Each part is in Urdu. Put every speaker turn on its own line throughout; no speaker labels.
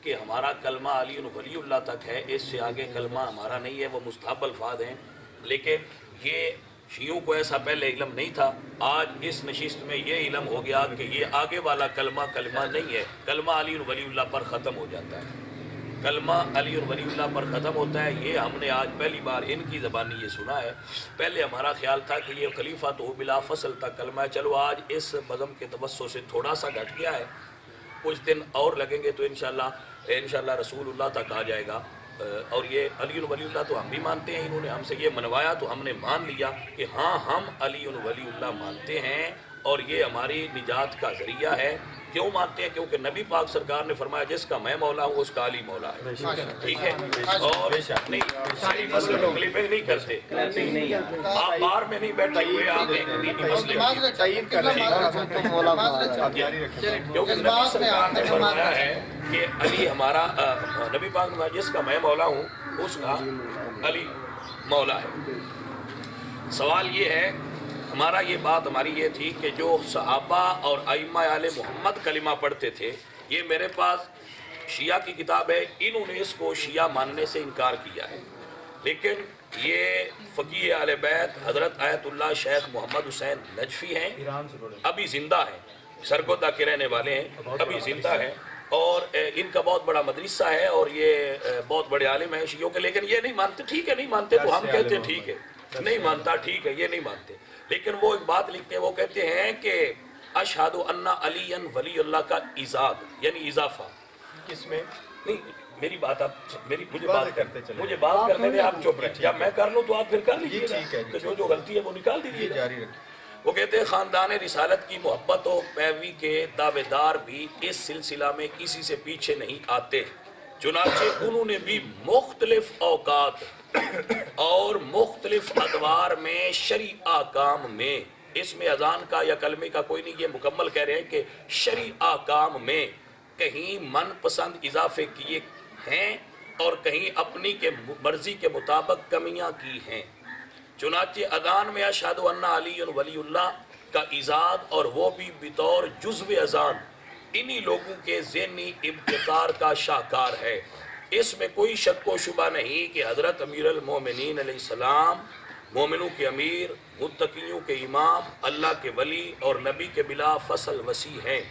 کہ ہمارا کلمہ علی ولی اللہ تک ہے، اس سے آگے کلمہ ہمارا نہیں ہے، وہ مستحب الفاظ ہیں. لیکن یہ شیعوں کو ایسا پہلے علم نہیں تھا. آج اس نشست میں یہ علم ہو گیا کہ یہ آگے والا کلمہ نہیں ہے. کلمہ علی ولی اللہ پر ختم ہو جاتا ہے، کلمہ علی اور ولی اللہ پر ختم ہوتا ہے. یہ ہم نے آج پہلی بار ان کی زبانی یہ سنا ہے. پہلے ہمارا خیال تھا کہ یہ خلیفہ تو بلا فصل تک کلمہ ہے. چلو آج اس بزم کے توسع سے تھوڑا سا گھٹ گیا ہے، کچھ دن اور لگیں گے تو انشاءاللہ رسول اللہ تک آ جائے گا. اور یہ علی ولی اللہ تو ہم بھی مانتے ہیں، انہوں نے ہم سے یہ منوایا تو ہم نے مان لیا کہ ہاں ہم علی ولی اللہ مانتے ہیں اور یہ ہماری نجات کا ذریعہ ہے. کیوں مانتے ہیں؟ کیونکہ نبی پاک سرکار نے فرمایا جس کا میں مولا ہوں اس کا علی مولا ہے. ٹھیک ہے، اور نہیں مسئلے تکلیفیں نہیں کرتے، آپ بار میں نہیں بیٹھے ہوئے، آپ ایک دینی مسئلے کیونکہ نبی سرکار نے فرمایا ہے کہ علی ہمارا، نبی پاک نے جس کا میں مولا ہوں اس کا علی مولا ہے. سوال یہ ہے، ہمارا یہ بات ہماری یہ تھی کہ جو صحابہ اور ائمہ آل محمد کلمہ پڑھتے تھے، یہ میرے پاس شیعہ کی کتاب ہے، انہوں نے اس کو شیعہ ماننے سے انکار کیا ہے. لیکن یہ فقیہ اہل بیت حضرت آیت اللہ شیخ محمد حسین نجفی ہیں، ابھی زندہ ہیں، سرگودا کے رہنے والے ہیں، ابھی زندہ ہیں، اور ان کا بہت بڑا مدرسہ ہے اور یہ بہت بڑے عالم ہیں شیعوں کے. لیکن یہ نہیں مانتے. ٹھیک ہے، نہیں مانتے تو ہم کہتے ہیں ٹھیک ہے، نہیں مانتا ٹھیک ہے، یہ نہیں مانتے. لیکن وہ ایک بات لکھتے ہیں، وہ کہتے ہیں کہ اشہد ان علی ولی اللہ کا ایزاد یعنی اضافہ. کس میں؟ نہیں میری بات، آپ مجھے بات کرنے دیں، آپ چپ رہیں. جب میں کر لوں تو آپ پھر کر لیجیے، تو جو غلطی ہے وہ نکال دیجیے. وہ کہتے ہیں خاندان رسالت کی محبت و پیروی کے دعوے دار بھی اس سلسلہ میں کسی سے پیچھے نہیں آتے. چنانچہ انہوں نے بھی مختلف اوقات اور مختلف ادوار میں شرعی احکام میں، اس میں اذان کا یا کلمے کا کوئی نہیں، یہ مکمل کہہ رہے ہیں کہ شرعی احکام میں کہیں من پسند اضافے کیے ہیں اور کہیں اپنی کے مرضی کے مطابق کمیاں کی ہیں. چنانچہ اذان میں اشہد ان علی ولی اللہ کا ایجاد، اور وہ بھی بطور جزو اذان، انہی لوگوں کے ذہنی ابتکار کا شاہکار ہے. اس میں کوئی شک و شبہ نہیں کہ حضرت امیر المومنین علیہ السلام مومنوں کے امیر، متقیوں کے امام، اللہ کے ولی اور نبی کے بلا فصل وسیع ہیں.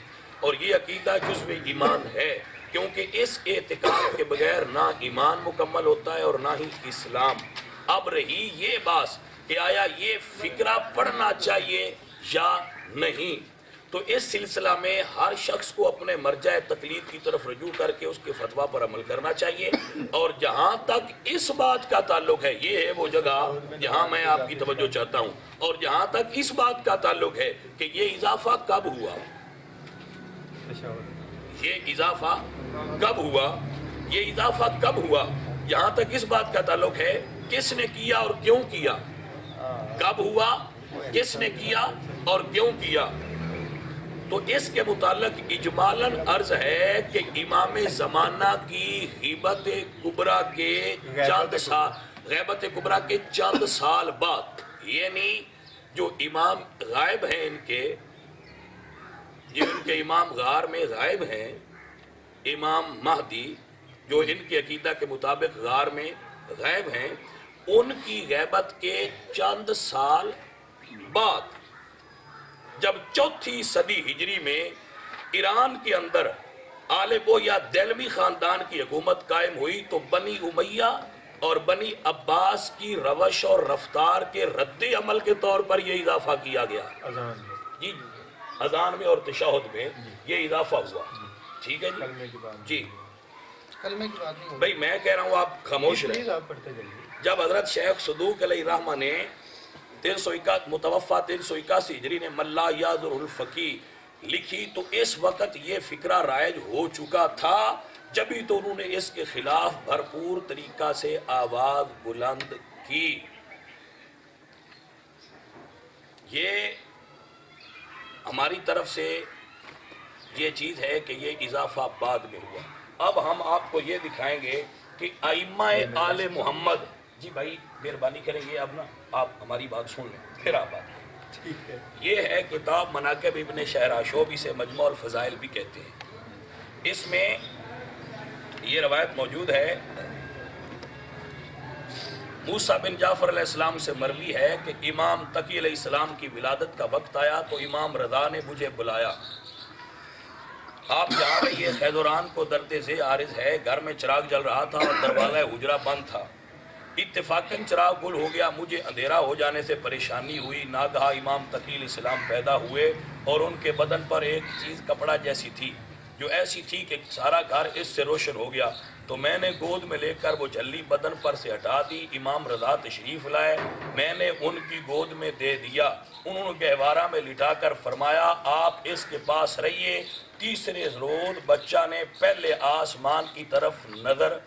اور یہ عقیدہ جزو ایمان ہے، کیونکہ اس اعتقاد کے بغیر نہ ایمان مکمل ہوتا ہے اور نہ ہی اسلام. اب رہی یہ بات کہ آیا یہ فکرہ پڑھنا چاہیے یا نہیں، تو اس سلسلہ میں ہر شخص کو اپنے مرجع تقلید کی طرف رجوع کر کے اس کے فتویٰ پر عمل کرنا چاہیے. اور جہاں تک اس بات کا تعلق ہے، یہ ہے وہ جگہ جہاں میں آپ کی توجہ چاہتا ہوں، اور جہاں تک اس بات کا تعلق ہے کہ یہ اضافہ کب ہوا، یہ اضافہ کب ہوا، یہ اضافہ کب ہوا، یہاں تک اس بات کا تعلق ہے کس نے کیا اور کیوں کیا، کب ہوا، کس نے کیا اور کیوں کیا. تو اس کے متعلق اجمالاً عرض ہے کہ امام زمانہ کی غیبت کبریٰ کے چند سال بعد، یعنی جو امام غائب ہیں ان کے امام غار میں غائب ہیں، امام مہدی جو ان کے عقیدہ کے مطابق غار میں غائب ہیں، ان کی غیبت کے چند سال بعد جب چوتھی صدی ہجری میں ایران کے اندر آلبو یا دہلوی خاندان کی حکومت قائم ہوئی، تو بنی امیہ اور بنی عباس کی روش اور رفتار کے رد عمل کے طور پر یہ اضافہ کیا گیا. جی اذان میں اور تشہد میں یہ اضافہ ہوا. ٹھیک ہے جی،
کلمے کی بات نہیں
بھئی میں کہہ رہا ہوں آپ خاموش رہیں. جب حضرت شیخ صدوق علیہ الرحمہ نے متوفہ 381 ہجری نے ملا یاذر الفقی لکھی، تو اس وقت یہ فکرہ رائج ہو چکا تھا، جبھی تو انہوں نے اس کے خلاف بھرپور طریقہ سے آواز بلند کی. یہ ہماری طرف سے یہ چیز ہے کہ یہ اضافہ بعد میں ہوا. اب ہم آپ کو یہ دکھائیں گے کہ ائمہ آل محمد، جی بھائی مہربانی کریں گے اب نا آپ ہماری بات سن لیں پھر آپ بات. یہ ہے کتاب مناقب ابن شہراشوب، اسے مجموع الفضائل بھی کہتے ہیں. اس میں یہ روایت موجود ہے، موسیٰ بن جعفر علیہ السلام سے مروی ہے کہ امام تقی علیہ السلام کی ولادت کا وقت آیا تو امام رضا نے مجھے بلایا، آپ جہاں رہیے خیدوران کو درد ذی عارض ہے، گھر میں چراغ جل رہا تھا اور دروازہ حجرہ بند تھا، اتفاقاً چراغ گل ہو گیا، مجھے اندھیرا ہو جانے سے پریشانی ہوئی، ناگہا امام تقی علیہ السلام پیدا ہوئے اور ان کے بدن پر ایک چیز کپڑا جیسی تھی جو ایسی تھی کہ سارا گھر اس سے روشن ہو گیا، تو میں نے گود میں لے کر وہ جھلی بدن پر سے ہٹا دی، امام رضا تشریف لائے، میں نے ان کی گود میں دے دیا، انہوں نے گہوارہ میں لٹا کر فرمایا آپ اس کے پاس رہیے، تیسرے روز بچہ نے پہلے آسمان کی طرف نظر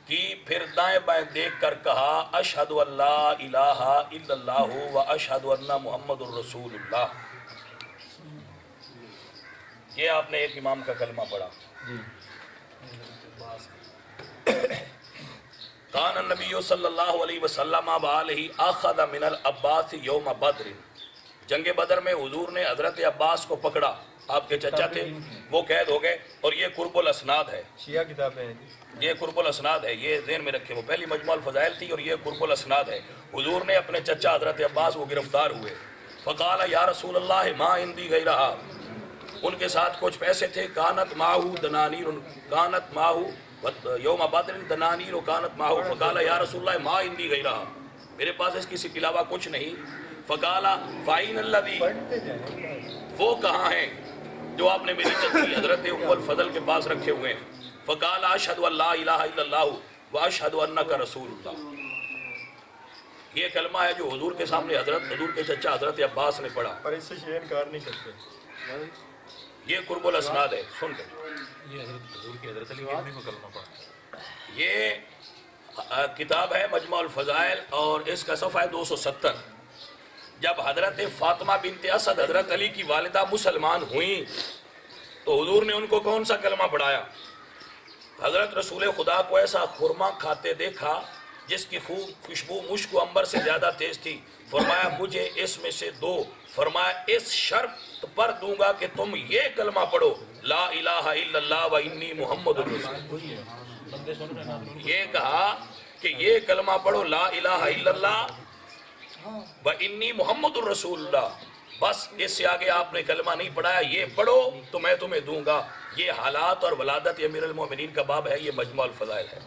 کی، پھر دائیں بائیں دیکھ کر کہا اشہد ان لا الہ الا اللہ و اشہد ان محمد الرسول اللہ۔ یہ آپ نے ایک امام کا کلمہ پڑھا۔ کان النبی صلی اللہ علیہ وسلم وآلہ اخذ من العباس یوم بدر، جنگ بدر میں حضور نے حضرت عباس کو پکڑا، آپ کے چچا تھے، وہ قید ہو گئے، اور یہ قرب الاسناد ہے،
شیعہ کتابیں ہیں،
یہ قرب الاسناد ہے، یہ ذہن میں رکھے، وہ پہلی مجموع الفضائل تھی اور یہ قرب الاسناد ہے۔ حضور نے اپنے چچا حضرت عباس وہ گرفتار ہوئے، فقال یا رسول اللہ ما عندی غیرہا، ان کے ساتھ کچھ پیسے تھے، کانت ماہو دنانیر، کانت ماہو یوم بدر دنانیر کانت ماہو، فقال یا رسول اللہ ما عندی غیرہا، میرے پاس اس کے علاوہ کچھ نہیں، فقال فائن الذی، وہ کہاں ہیں جو آپ نے میری چچی حضرت ام الفضل کے پاس رکھے ہوئے ہیں، فقال اشہد ان لا الہ الا اللہ و اشہد انک رسول اللہ۔ یہ کلمہ ہے جو حضور کے سامنے حضور کے چچا حضرت عباس نے پڑھا،
اور اس سے شیعہ انکار نہیں کرتے۔
یہ قرب الاسناد ہے، سن کر
یہ حضور کی حضرت علی نے کلمہ پڑھا۔
یہ کتاب ہے مجموع الفضائل اور اس کا صفحہ 270۔ جب حضرت فاطمہ بنت اسد حضرت علی کی والدہ مسلمان ہوئیں تو حضور نے ان کو کون سا کلمہ پڑھایا؟ حضرت رسول خدا کو ایسا خرما کھاتے دیکھا جس کی خوشبو مشک و عنبر سے زیادہ تیز تھی، فرمایا مجھے اس میں سے دو، فرمایا اس شرط پر دوں گا کہ تم یہ کلمہ پڑھو لا الہ الا اللہ و انی محمد الرسول، یہ کہا کہ یہ کلمہ پڑھو لا الہ الا اللہ و انی محمد الرسول اللہ، بس اس سے آگے آپ نے کلمہ نہیں پڑھایا، یہ پڑھو تو میں تمہیں دوں گا۔ یہ حالات اور ولادت امیر المومنین کا باب ہے، یہ مجموع الفضائل ہے۔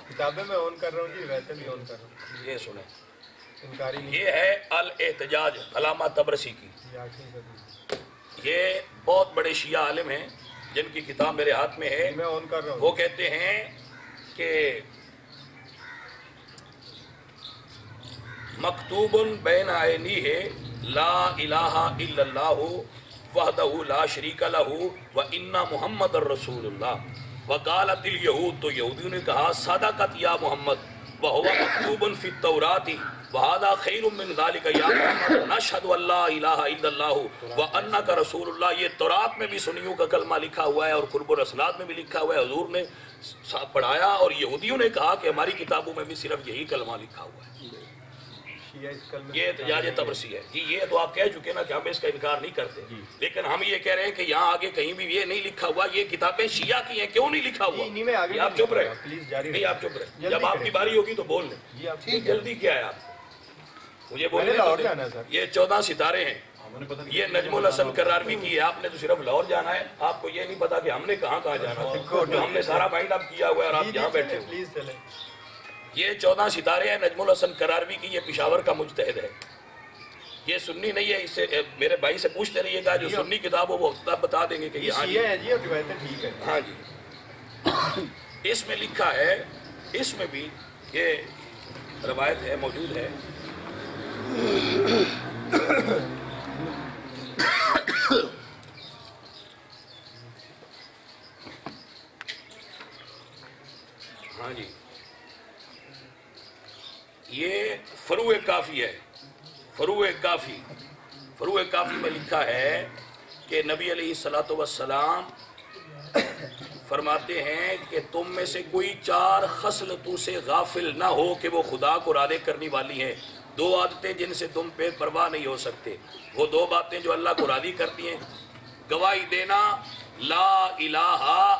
کتابیں میں آن کر رہا ہوں جی، روایتیں بھی آن کر رہا ہوں،
یہ سنیں،
انکاری نہیں۔
یہ ہے الاحتجاج علامہ طبرسی کی،
یہ آخری صدی،
یہ بہت بڑے شیعہ عالم ہیں جن کی کتاب میرے ہاتھ میں ہے،
میں آن کر رہا ہوں۔
وہ کہتے ہیں کہ مکتوب بین عینیہ لا الہ الا اللہ وحدہ لا شریک لہ وان محمد الرسول اللہ، وقالت الیہود، تو یہودیوں نے کہا صدقت یا محمد وہو مکتوب فی التوراۃ وہذا خیر من ذلک یا محمد نشہد ان لا الہ الا اللہ وانک رسول اللہ۔ یہ تورات میں بھی سنیوں کا کلمہ لکھا ہوا ہے اور قرب الاسناد میں بھی لکھا ہوا ہے، حضور نے پڑھایا، اور یہودیوں نے کہا کہ ہماری کتابوں میں بھی صرف یہی کلمہ لکھا ہوا ہے۔
شیعہ اس کلمے
یہ احتجاج طبرسی ہے جی، یہ تو آپ کہہ چکے نا کہ ہم اس کا انکار نہیں کرتے، لیکن ہم یہ کہہ رہے ہیں کہ یہاں آگے کہیں بھی یہ نہیں لکھا ہوا، یہ کتابیں شیعہ کی ہیں، کیوں نہیں لکھا ہوا؟
نہیں، میں آگے
آپ چپ رہے،
پلیز جاری
نہیں آپ چپ رہے،
جلدی
جب آپ کی
کریں۔
باری ہوگی تو بول لیں،
جی آپ
جلدی کیا ہے آپ مجھے
میں نے
بولنے
لاہور
تو
جانا ہے
دیں۔
سر۔
یہ 14 ستارے ہیں، یہ نجم الحسن قراروی کی ہے، آپ نے تو صرف لاہور جانا ہے، آپ کو یہ نہیں پتا کہ ہم نے کہاں کہاں جانا ہے، جو ہم نے سارا بائنڈ اپ کیا ہوا ہے اور آپ یہاں بیٹھے ہو۔
پلیز چلیں۔
یہ 14 ستارے ہیں نجم الحسن قراروی کی، یہ پشاور کا مجتہد ہے، یہ سنی نہیں ہے، اس سے میرے بھائی سے پوچھتے رہیے گا، جو سنی کتاب ہو وہ بتا دیں گے کہ
یہ
یہاں
شیعہ ہے جی، اور روایتیں ٹھیک ہے۔
ہاں جی، اس میں لکھا ہے، اس میں بھی یہ روایت ہے، موجود ہے، ہاں جی، یہ فروع کافی ہے، فروع کافی میں لکھا ہے کہ نبی علیہ الصلوۃ والسلام فرماتے ہیں کہ تم میں سے کوئی 4 خصلتوں سے غافل نہ ہو کہ وہ خدا کو راضی کرنے والی ہیں، 2 عادتیں جن سے تم بے پرواہ نہیں ہو سکتے، وہ 2 باتیں جو اللہ کو راضی کرتی ہیں، گواہی دینا لا الہ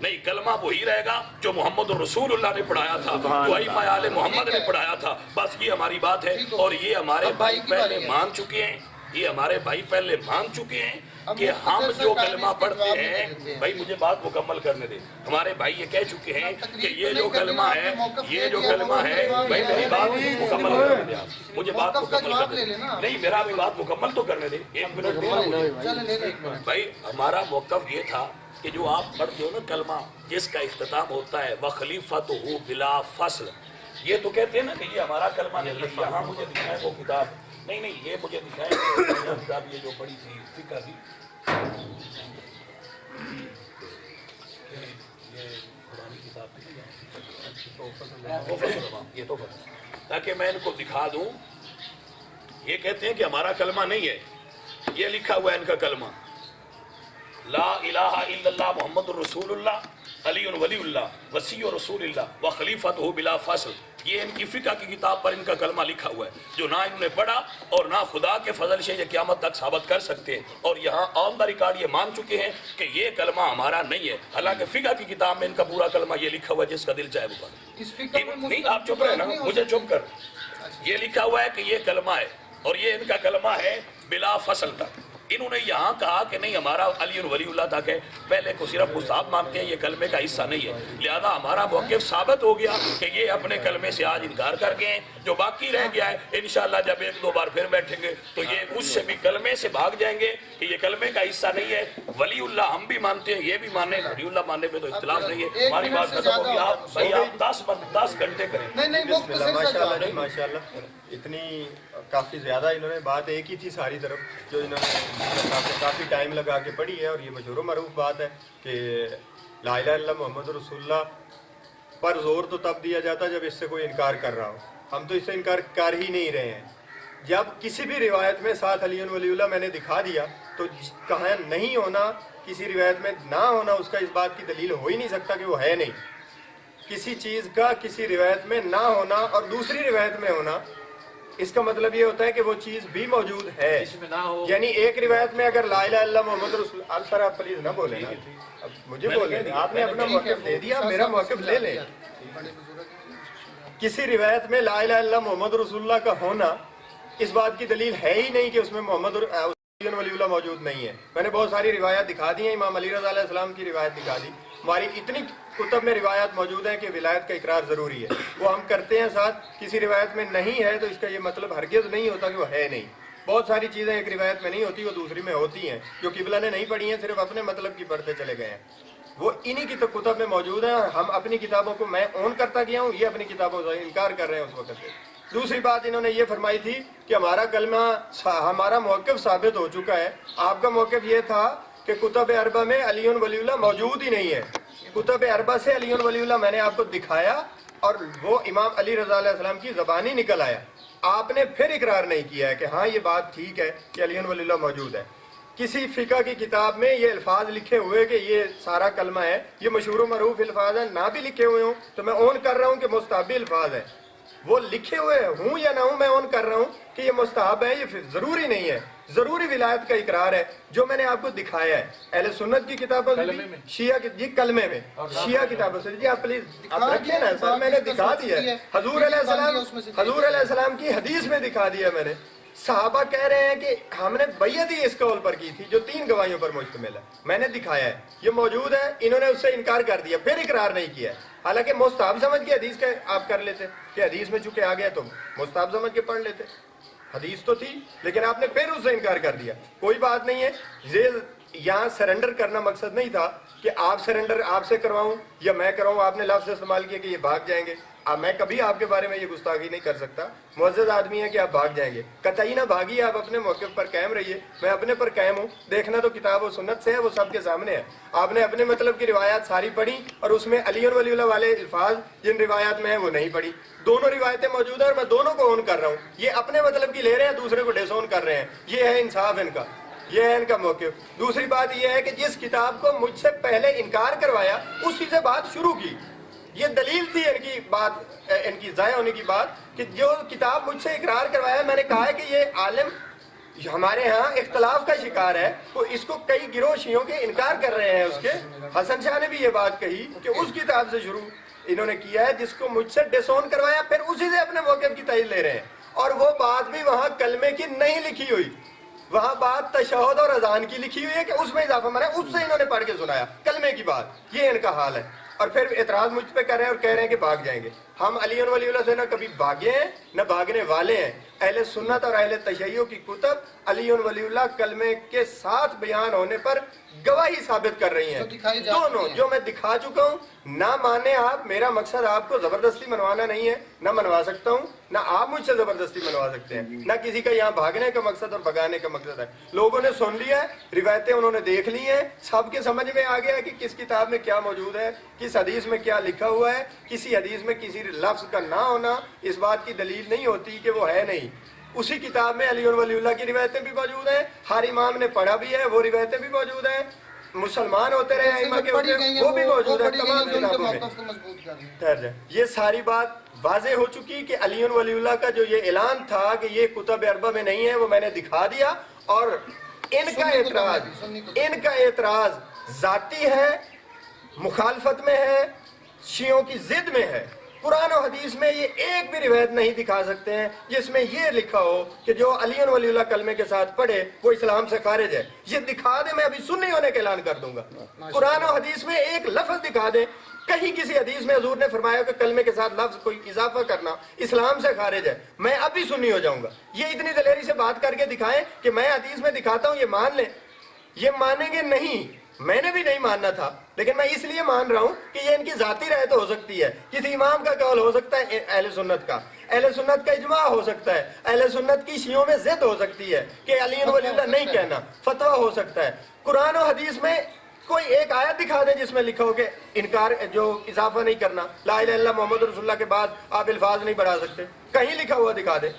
نہیں، کلمہ وہی رہے گا جو محمد رسول اللہ نے پڑھایا تھا، جو ائمہ آل محمد نے پڑھایا تھا. بس یہ ہماری بات ہے. اور یہ ہمارے بھائی پہلے مان چکے ہیں، یہ ہمارے بھائی پہلے مان چکے ہیں کہ ہم جو کلمہ پڑھتے ہیں، بھائی مجھے بات مکمل کرنے دیں. ہمارے بھائی یہ کہہ چکے ہیں کہ یہ جو کلمہ ہے، یہ جو کلمہ ہے، بھائی میری بات مکمل کرنے دیں. آپ مجھے بات مکمل کرنے دیں. نہیں، میرا بھی بات مکمل تو کرنے دیں. 1 منٹ دینا مجھے. بھائی ہمارا موقف یہ تھا کہ جو آپ پڑھتے ہو نا کلمہ، جس کا اختتام ہوتا ہے وَخَلِيفَتُهُ بِلَا فَصْلٍ، یہ تو کہتے ہیں نا کہ یہ ہمارا کلمہ نہیں ہے. یہاں مجھے دکھائے وہ کتاب، نہیں یہ مجھے دکھائے کتاب یہ جو پڑھی تھی فقہ کی، یہ تو تاکہ میں ان کو دکھا دوں. یہ کہتے ہیں کہ ہمارا کلمہ نہیں ہے، یہ لکھا ہوا ہے ان کا کلمہ، لا الہ الا اللہ محمد رسول اللہ علی ولی اللہ وسیع رسول اللہ وخلیفۃہ بلا فصل. یہ ان کی فقہ کی کتاب پر ان کا کلمہ لکھا ہوا ہے، جو نہ انہوں نے پڑھا اور نہ خدا کے فضل سے یہ قیامت تک ثابت کر سکتے ہیں. اور یہاں آن دا ریکارڈ یہ مان چکے ہیں کہ یہ کلمہ ہمارا نہیں ہے، حالانکہ فقہ کی کتاب میں ان کا پورا کلمہ یہ لکھا ہوا ہے، جس کا دل چاہے وہ پڑھے. نہیں آپ چپ رہے نا، مجھے چپ کر. یہ لکھا ہوا ہے کہ یہ کلمہ ہے، اور یہ ان کا کلمہ ہے بلا فصل تک. انہوں نے یہاں کہا کہ نہیں ہمارا علی ولی اللہ تک ہے، پہلے کو صرف مستحب مانتے ہیں، یہ کلمے کا حصہ نہیں ہے. لہذا ہمارا موقف ثابت ہو گیا کہ یہ اپنے کلمے سے آج انکار کر گئے ہیں. جو باقی رہ گیا ہے انشاءاللہ جب 1-2 بار پھر بیٹھیں گے تو یہ اس سے بھی کلمے سے بھاگ جائیں گے کہ یہ کلمے کا حصہ نہیں ہے. ولی اللہ ہم بھی مانتے ہیں، یہ بھی مانے، ولی اللہ ماننے پہ تو اختلاف نہیں ہے. ہماری بات ختم ہوگی. آپ 10 گھنٹے کریں.
ماشاءاللہ اتنی کافی زیادہ انہوں نے بات ایک ہی تھی ساری طرف، جو انہوں نے کافی ٹائم لگا کے پڑھی ہے. اور یہ مشہور و معروف بات ہے کہ لا الہ الا اللہ محمد رسول اللہ پر زور تو تب دیا جاتا جب اس سے کوئی انکار کر رہا ہو. ہم تو اس سے انکار کر ہی نہیں رہے ہیں. جب کسی بھی روایت میں ساتھ علی ولی اللہ میں نے دکھا دیا تو کہاں نہیں ہونا، کسی روایت میں نہ ہونا، اس کا اس بات کی دلیل ہو ہی نہیں سکتا کہ وہ ہے نہیں. کسی چیز کا کسی روایت میں نہ ہونا اور دوسری روایت میں ہونا، اس کا مطلب یہ ہوتا ہے کہ وہ چیز بھی موجود ہے. یعنی ایک روایت میں اگر لا الہ الا اللہ محمد رسول اللہ، سر آپ پلیز نہ بولیں نا، اب مجھے بولیں، آپ نے اپنا موقف دے دیا، میرا موقف لے لیں. کسی روایت میں لا الہ الا اللہ محمد رسول اللہ کا ہونا اس بات کی دلیل ہے ہی نہیں کہ اس میں محمد ولی اللہ موجود نہیں ہے. میں نے بہت ساری روایات دکھا دی ہیں، امام علی رضا علیہ السلام کی روایت دکھا دی. ہماری اتنی کتب میں روایات موجود ہیں کہ ولایت کا اقرار ضروری ہے، وہ ہم کرتے ہیں ساتھ. کسی روایت میں نہیں ہے تو اس کا یہ مطلب ہرگز نہیں ہوتا کہ وہ ہے نہیں. بہت ساری چیزیں ایک روایت میں نہیں ہوتی، وہ دوسری میں ہوتی ہیں، جو قبلہ نے نہیں پڑھی ہیں، صرف اپنے مطلب کی پڑھتے چلے گئے ہیں. وہ انہی کی کتب میں موجود ہیں. ہم اپنی کتابوں کو میں اون کرتا گیا ہوں، یہ اپنی کتابوں سے انکار کر رہے ہیں اس وقت سے. دوسری بات انہوں نے یہ فرمائی تھی کہ ہمارا کلمہ، ہمارا موقف ثابت ہو چکا ہے. آپ کا موقف یہ تھا کہ کتب اربع میں علی ولی اللہ موجود ہی نہیں ہے. کتب اربع سے علی ولی اللہ میں نے آپ کو دکھایا اور وہ امام علی رضا علیہ السلام کی زبانی نکل آیا. آپ نے پھر اقرار نہیں کیا ہے کہ ہاں یہ بات ٹھیک ہے کہ علی ولی اللہ موجود ہے. کسی فقہ کی کتاب میں یہ الفاظ لکھے ہوئے کہ یہ سارا کلمہ ہے، یہ مشہور و معروف الفاظ ہیں، نہ بھی لکھے ہوئے ہوں تو میں اون کر رہا ہوں کہ مستحبی الفاظ ہے. وہ لکھے ہوئے ہوں یا نہ ہوں، میں اون کر رہا ہوں کہ یہ مستحب ہے، یہ ضروری نہیں ہے. ضروری ولایت کا اقرار ہے جو میں نے آپ کو دکھایا ہے. اہل سنت کی کتابوں سے، شیعہ کی جی کلمے میں، شیعہ کتابوں سے. جی آپ پلیز آپ رکھیں نا سر، میں نے دکھا دیا ہے. حضور علیہ السلام کی حدیث میں دکھا دیا میں نے. صحابہ کہہ رہے ہیں کہ ہم نے بیعت ہی اس قول پر کی تھی جو 3 گواہیوں پر مشتمل ہے. میں نے دکھایا ہے، یہ موجود ہے. انہوں نے اس سے انکار کر دیا، پھر اقرار نہیں کیا. حالانکہ مستحب سمجھ کے حدیث کا آپ کر لیتے کہ حدیث میں چونکہ آ گیا تو مستحب سمجھ کے پڑھ لیتے. حدیث تو تھی لیکن آپ نے پھر اس سے انکار کر دیا. کوئی بات نہیں ہے. یہاں سرنڈر کرنا مقصد نہیں تھا کہ آپ سرنڈر آپ سے کرواؤں یا میں کراؤں. آپ نے لفظ استعمال کیا کہ یہ بھاگ جائیں گے. میں کبھی آپ کے بارے میں یہ گستاخی نہیں کر سکتا. معزز آدمی ہے کہ آپ بھاگ جائیں گے، قطعی نہ بھاگیے. آپ اپنے موقف پر قائم رہیے، میں اپنے پر قائم ہوں. دیکھنا تو کتاب و سنت سے ہے، وہ سب کے سامنے ہے. آپ نے اپنے مطلب کی روایات ساری پڑھی اور اس میں علی ولی اللہ والے الفاظ جن روایات میں ہیں وہ نہیں پڑھی. دونوں روایتیں موجود ہیں اور میں دونوں کو اون کر رہا ہوں. یہ اپنے مطلب کی لے رہے ہیں، دوسرے کو ڈس اون کر رہے ہیں. یہ ہے انصاف ان کا، یہ ہے ان کا موقف. دوسری بات یہ ہے کہ جس کتاب کو مجھ سے پہلے انکار کروایا اسی سے بات شروع کی. یہ دلیل تھی ان کی بات، ان کی ضائع ہونے کی بات، کہ جو کتاب مجھ سے اقرار کروایا، میں نے کہا ہے کہ یہ عالم ہمارے ہاں اختلاف کا شکار ہے، تو اس کو کئی گروہ شیعوں کے انکار کر رہے ہیں اس کے۔ حسن شاہ نے بھی یہ بات کہی کہ اس کتاب سے شروع انہوں نے کیا ہے جس کو مجھ سے ڈسون کروایا، پھر اسی سے اپنے موقف کی تائید لے رہے ہیں، اور وہ بات بھی وہاں کلمے کی نہیں لکھی ہوئی، وہاں بات تشہد اور اذان کی لکھی ہوئی ہے کہ اس میں اضافہ مانا ہے، اس سے انہوں نے پڑھ کے سنایا کلمے کی بات، یہ ان کا حال ہے۔ اور پھر اعتراض مجھ پہ کر رہے ہیں اور کہہ رہے ہیں کہ بھاگ جائیں گے۔ ہم علی ولی اللہ سے نہ کبھی بھاگے ہیں نہ بھاگنے والے ہیں۔ اہل سنت اور اہل تشیع کی کتب علی ولی اللہ کلمے کے ساتھ بیان ہونے پر گواہی ثابت کر رہی ہیں، دونوں جو میں دکھا چکا ہوں۔ نہ مانے آپ، میرا مقصد آپ کو زبردستی منوانا نہیں ہے، نہ منوا سکتا ہوں، نہ آپ مجھ سے زبردستی منوا سکتے ہیں، نہ کسی کا یہاں بھاگنے کا مقصد اور بھگانے کا مقصد ہے۔ لوگوں نے سن لیا ہے، روایتیں انہوں نے دیکھ لی ہیں، سب کے سمجھ میں آ گیا ہے کہ کس کتاب میں کیا موجود ہے، کس حدیث میں کیا لکھا ہوا ہے۔ کسی حدیث میں کسی لفظ کا نہ ہونا اس بات کی دلیل نہیں ہوتی کہ وہ ہے نہیں۔ اسی کتاب میں علی ولی اللہ کی روایتیں بھی موجود ہیں، ہر امام نے پڑھا بھی ہے، وہ روایتیں بھی موجود ہیں، مسلمان ہوتے رہے ائمہ کے ہوتے وہ بھی موجود ہے تمام کتابوں میں۔ یہ ساری بات واضح ہو چکی کہ علی ولی اللہ کا جو یہ اعلان تھا کہ یہ کتب اربع میں نہیں ہے، وہ میں نے دکھا دیا۔ اور ان کا اعتراض ذاتی ہے، مخالفت میں ہے، شیعوں کی ضد میں ہے۔ قرآن و حدیث میں یہ ایک بھی روایت نہیں دکھا سکتے ہیں جس میں یہ لکھا ہو کہ جو علی ولی اللہ کلمے کے ساتھ پڑھے وہ اسلام سے خارج ہے۔ یہ دکھا دے، میں ابھی سنی ہونے کا اعلان کر دوں گا۔ قرآن و حدیث میں ایک لفظ دکھا دے، کہیں کسی حدیث میں حضور نے فرمایا کہ کلمے کے ساتھ لفظ کوئی اضافہ کرنا اسلام سے خارج ہے، میں اب بھی سنی ہو جاؤں گا۔ یہ اتنی دلیری سے بات کر کے دکھائیں کہ میں حدیث میں دکھاتا ہوں، یہ مان لیں۔ یہ مانیں گے نہیں، میں نے بھی نہیں ماننا تھا، لیکن میں اس لیے مان رہا ہوں کہ یہ ان کی ذاتی رائے تو ہو سکتی ہے، کسی امام کا قول ہو سکتا ہے، اہل سنت کا، اہل سنت کا اجماع ہو سکتا ہے، اہل سنت کی شیعوں میں ضد ہو سکتی ہے کہ علی ولی اللہ نہیں کہنا، فتویٰ ہو سکتا ہے۔ قرآن و حدیث میں کوئی ایک آیت دکھا دیں جس میں لکھا ہو کہ انکار جو اضافہ نہیں کرنا، لا الہ الا اللہ محمد رسول اللہ کے بعد آپ الفاظ نہیں بڑھا سکتے، کہیں لکھا ہوا دکھا دیں۔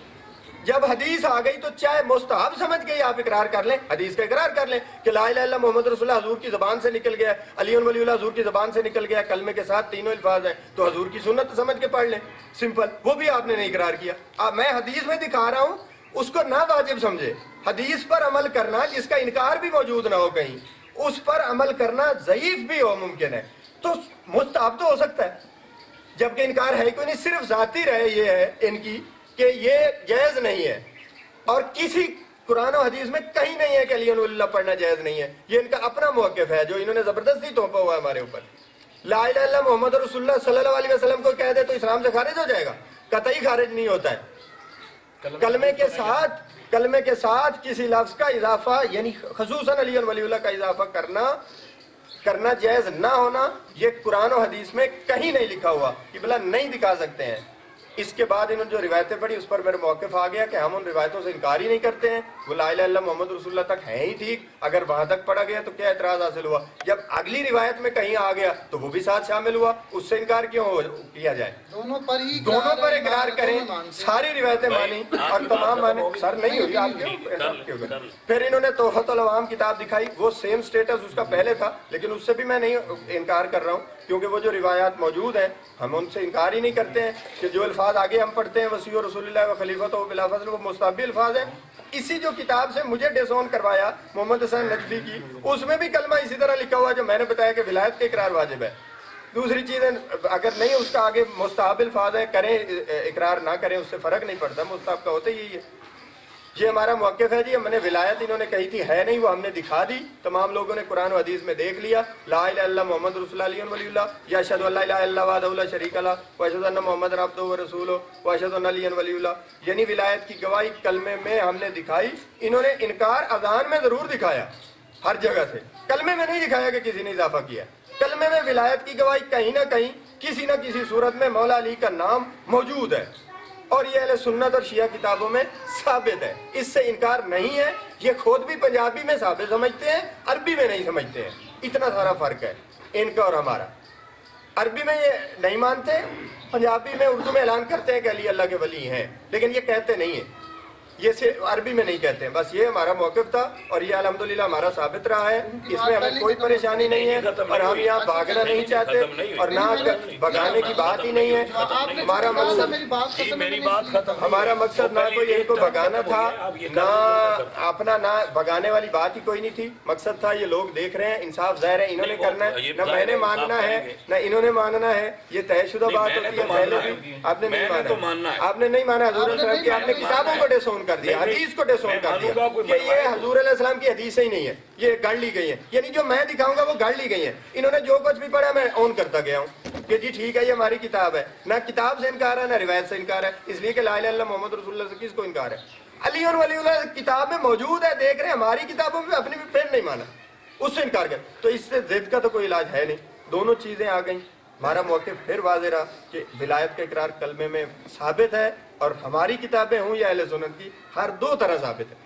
جب حدیث آ گئی تو چاہے مستحب سمجھ کے آپ اقرار کر لیں، حدیث کا اقرار کر لیں کہ لا الہ الا اللہ محمد رسول اللہ حضور کی زبان سے نکل گیا، علی ولی اللہ حضور کی زبان سے نکل گیا، کلمے کے ساتھ تینوں الفاظ ہیں تو حضور کی سنت سمجھ کے پڑھ لیں، سمپل۔ وہ بھی آپ نے نہیں اقرار کیا۔ میں حدیث میں دکھا رہا ہوں، اس کو نہ واجب سمجھے۔ حدیث پر عمل کرنا جس کا انکار بھی موجود نہ ہو کہیں، اس پر عمل کرنا ضعیف بھی ہو ممکن ہے تو مستحب تو ہو سکتا ہے، جبکہ انکار ہے کوئی نہیں، صرف ذاتی رہے یہ ہے ان کی کہ یہ جائز نہیں ہے، اور کسی قرآن و حدیث میں کہیں نہیں ہے کہ علی ولی اللہ پڑھنا جائز نہیں ہے۔ یہ ان کا اپنا موقف ہے جو انہوں نے زبردستی تھوپا ہوا ہے ہمارے اوپر۔ لا الہ الا اللہ محمد رسول اللہ صلی اللہ علیہ وسلم کو کہہ دے تو اسلام سے خارج ہو جائے گا؟ قطعی خارج نہیں ہوتا ہے۔ کلمے کے ساتھ کسی لفظ کا اضافہ، یعنی خصوصاً علی ولی اللہ کا اضافہ کرنا جائز نہ ہونا، یہ قرآن و حدیث میں کہیں نہیں لکھا ہوا، کہ بلا نہیں دکھا سکتے ہیں۔ اس کے بعد انہوں نے جو روایتیں پڑھی اس پر میرے موقف آ گیا کہ ہم ان روایتوں سے انکار ہی نہیں کرتے ہیں، وہ لا الہ الا اللہ محمد رسول اللہ تک ہیں ہی ٹھیک، اگر وہاں تک پڑھا گیا تو کیا اعتراض حاصل ہوا؟ جب اگلی روایت میں کہیں آ گیا تو وہ بھی ساتھ شامل ہوا، اس سے انکار کیوں کیا جائے؟
دونوں پر
اقرار کریں، ساری روایتیں مانی اور تمام مانے۔ سر نہیں ہوئی آپ کیوں؟ پھر انہوں نے تحفۃ العوام کتاب دکھائی، وہ سیم سٹیٹس اس کا پہلے تھا، لیکن اس سے بھی میں نہیں انکار کر رہا ہوں کیونکہ وہ جو روایات موجود ہیں ہم ان سے انکار ہی نہیں کرتے ہیں کہ جو الفاظ آگے ہم پڑھتے ہیں وسیع رسول اللہ و خلیفۃ و بلا فضل، وہ مستحب الفاظ ہیں۔ اسی جو کتاب سے مجھے ڈسون کروایا محمد حسین نجفی کی، اس میں بھی کلمہ اسی طرح لکھا ہوا ہے جو میں نے بتایا کہ ولایت کا اقرار واجب ہے۔ دوسری چیز ہے، اگر نہیں اس کا آگے مستحب الفاظ ہیں، کریں اقرار نہ کریں اس سے فرق نہیں پڑتا، مستحب کا ہوتا یہی ہے۔ یہ ہمارا موقف ہے جی۔ ہم نے ولایت انہوں نے کہی تھی ہے نہیں، وہ ہم نے دکھا دی، تمام لوگوں نے قرآن و حدیث میں دیکھ لیا۔ لا الہ الا اللہ محمد رسول اللہ علی ولی اللہ، یا اشہد ان لا الہ الا اللہ وحدہ لا شریک لہ واشہد ان محمد عبدہ ورسولہ واشہد ان علی ولی اللہ، یعنی ولایت کی گواہی کلمے میں ہم نے دکھائی۔ انہوں نے انکار اذان میں ضرور دکھایا ہر جگہ سے، کلمے میں نہیں دکھایا کہ کسی نے اضافہ کیا۔ کلمے میں ولایت کی گواہی کہیں نہ کہیں کسی نہ کسی صورت میں مولا علی کا نام موجود ہے، اور یہ اہل سنت اور شیعہ کتابوں میں ثابت ہے، اس سے انکار نہیں ہے۔ یہ خود بھی پنجابی میں ثابت سمجھتے ہیں، عربی میں نہیں سمجھتے ہیں، اتنا سارا فرق ہے ان کا اور ہمارا۔ عربی میں یہ نہیں مانتے، پنجابی میں اردو میں اعلان کرتے ہیں کہ علی اللہ کے ولی ہیں، لیکن یہ کہتے نہیں ہیں۔ یہ صرف عربی میں نہیں کہتے ہیں، بس یہ ہمارا موقف تھا اور یہ الحمدللہ ہمارا ثابت رہا ہے، اس میں ہمیں کوئی پریشانی نہیں ہے اور ہم یہاں بھاگنا نہیں چاہتے اور نہ بھگانے کی بات ہی نہیں ہے۔ ہمارا مقصد
میری بات ختم،
ہمارا مقصد نہ کوئی ان کو بھگانا تھا، نہ اپنا نہ بھگانے والی بات ہی کوئی نہیں تھی، مقصد تھا یہ لوگ دیکھ رہے ہیں، انصاف ظاہر ہے انہوں نے کرنا ہے، نہ میں نے ماننا ہے نہ انہوں نے ماننا ہے، یہ طے شدہ بات ہوتی ہے پہلے بھی، آپ نے نہیں مانا، آپ نے نہیں مانا حضور علیہ السلام کی، آپ نے کتابوں کو ڈسون کر دیا، حدیث کو ڈسون کر دیا کہ یہ حضور علیہ السلام کی حدیث ہی نہیں ہے، یہ گڑھ لی گئی ہیں، یعنی جو میں دکھاؤں گا وہ گڑھ لی گئی ہیں، انہوں نے جو کچھ بھی پڑھا میں اون کرتا گیا ہوں کہ جی ٹھیک ہے یہ ہماری کتاب ہے، نہ کتاب سے انکار ہے نہ روایت سے انکار ہے، اس لیے کہ لا الہ الا اللہ محمد رسول اللہ سے کس کو انکار ہے؟ علی اور ولی اللہ کتاب میں موجود ہے، دیکھ رہے ہیں، ہماری کتابوں میں اپنی بھی پھر نہیں مانا، اس سے انکار کر، تو اس سے ضد کا تو کوئی علاج ہے نہیں، دونوں چیزیں آ گئیں۔ ہمارا موقف پھر واضح رہا کہ ولایت کا اقرار کلمے میں ثابت ہے اور ہماری کتابیں ہوں یا اہل سنت کی، ہر دو طرح ثابت ہے۔